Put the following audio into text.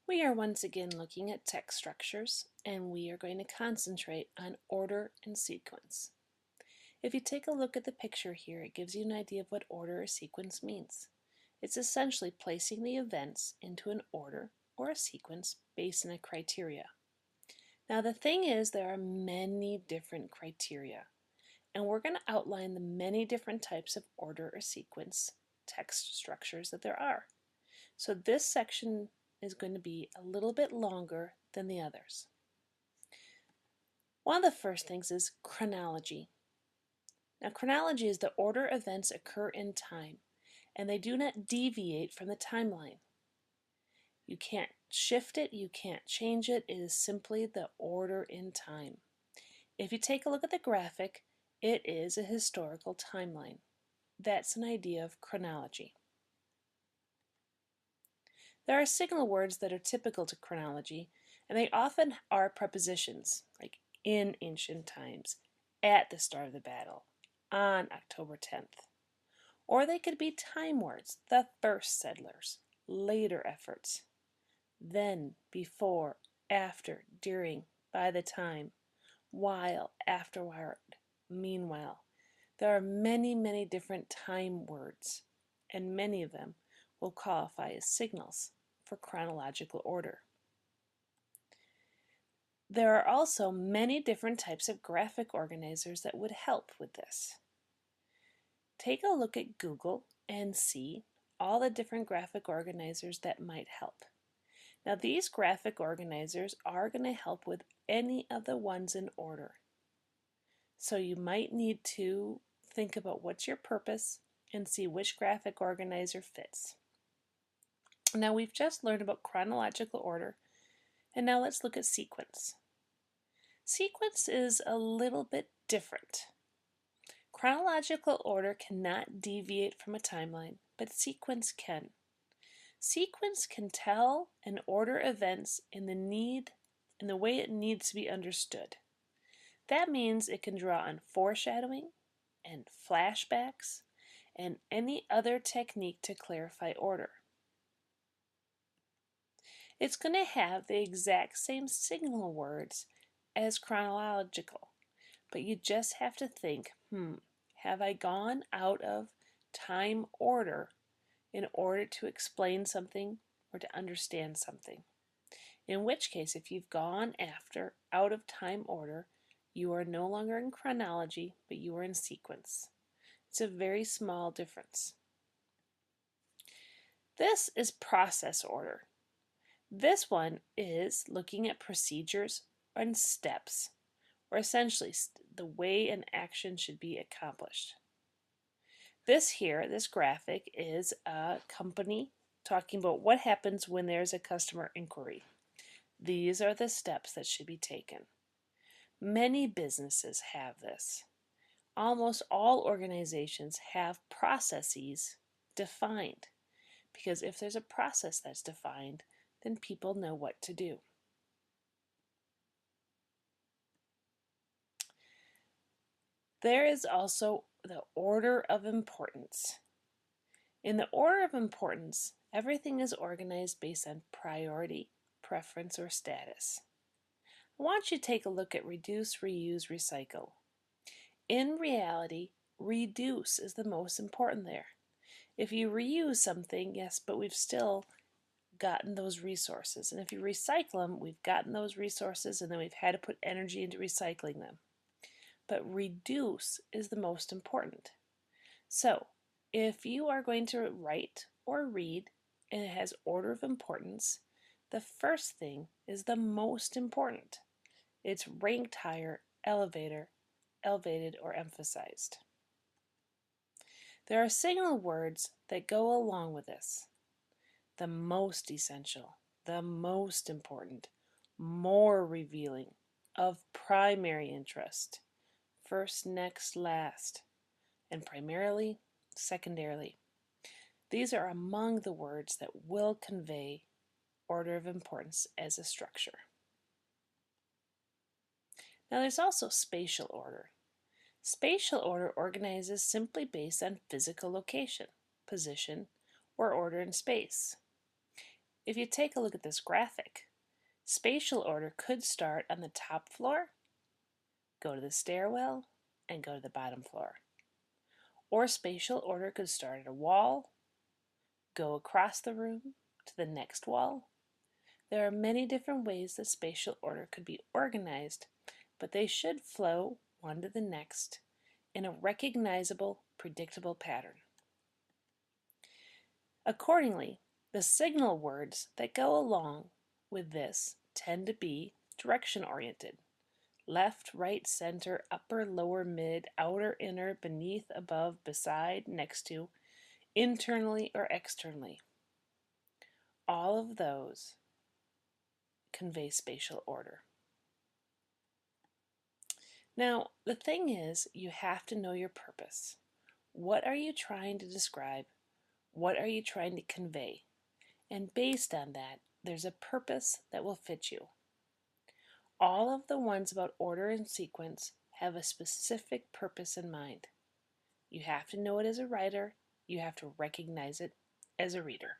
We are once again looking at text structures, and we are going to concentrate on order and sequence. If you take a look at the picture here, it gives you an idea of what order or sequence means. It's essentially placing the events into an order or a sequence based on a criteria. Now the thing is, there are many different criteria, and we're going to outline the many different types of order or sequence text structures that there are. So this section is going to be a little bit longer than the others. One of the first things is chronology. Now chronology is the order events occur in time, and they do not deviate from the timeline. You can't shift it, you can't change it, it is simply the order in time. If you take a look at the graphic, it is a historical timeline. That's an idea of chronology. There are signal words that are typical to chronology, and they often are prepositions, like in ancient times, at the start of the battle, on October 10th. Or they could be time words, the first settlers, later efforts, then, before, after, during, by the time, while, afterward, meanwhile. There are many, many different time words, and many of them will qualify as signals for chronological order. There are also many different types of graphic organizers that would help with this. Take a look at Google and see all the different graphic organizers that might help. Now these graphic organizers are going to help with any of the ones in order. So you might need to think about what's your purpose and see which graphic organizer fits. Now we've just learned about chronological order, and now let's look at sequence. Sequence is a little bit different. Chronological order cannot deviate from a timeline, but sequence can. Sequence can tell and order events in the way it needs to be understood. That means it can draw on foreshadowing and flashbacks and any other technique to clarify order. It's going to have the exact same signal words as chronological, but you just have to think, have I gone out of time order in order to explain something or to understand something? In which case, if you've gone out of time order, you are no longer in chronology, but you are in sequence. It's a very small difference. This is process order. This one is looking at procedures and steps, or essentially the way an action should be accomplished. This graphic is a company talking about what happens when there's a customer inquiry. These are the steps that should be taken. Many businesses have this. Almost all organizations have processes defined, because if there's a process that's defined, then people know what to do. There is also the order of importance. In the order of importance, everything is organized based on priority, preference, or status. I want you to take a look at reduce, reuse, recycle. In reality, reduce is the most important there. If you reuse something, yes, but we've still gotten those resources. And if you recycle them, we've gotten those resources and then we've had to put energy into recycling them. But reduce is the most important. So, if you are going to write or read and it has order of importance, the first thing is the most important. It's ranked higher, elevated, or emphasized. There are signal words that go along with this. The most essential, the most important, more revealing, of primary interest, first, next, last, and primarily, secondarily. These are among the words that will convey order of importance as a structure. Now there's also spatial order. Spatial order organizes simply based on physical location, position, or order in space. if you take a look at this graphic, spatial order could start on the top floor, go to the stairwell, and go to the bottom floor. Or spatial order could start at a wall, go across the room to the next wall. There are many different ways that spatial order could be organized, but they should flow one to the next in a recognizable, predictable pattern. Accordingly, the signal words that go along with this tend to be direction-oriented. Left, right, center, upper, lower, mid, outer, inner, beneath, above, beside, next to, internally or externally. All of those convey spatial order. Now, the thing is, you have to know your purpose. What are you trying to describe? What are you trying to convey? And based on that, there's a purpose that will fit you. All of the ones about order and sequence have a specific purpose in mind. You have to know it as a writer. You have to recognize it as a reader.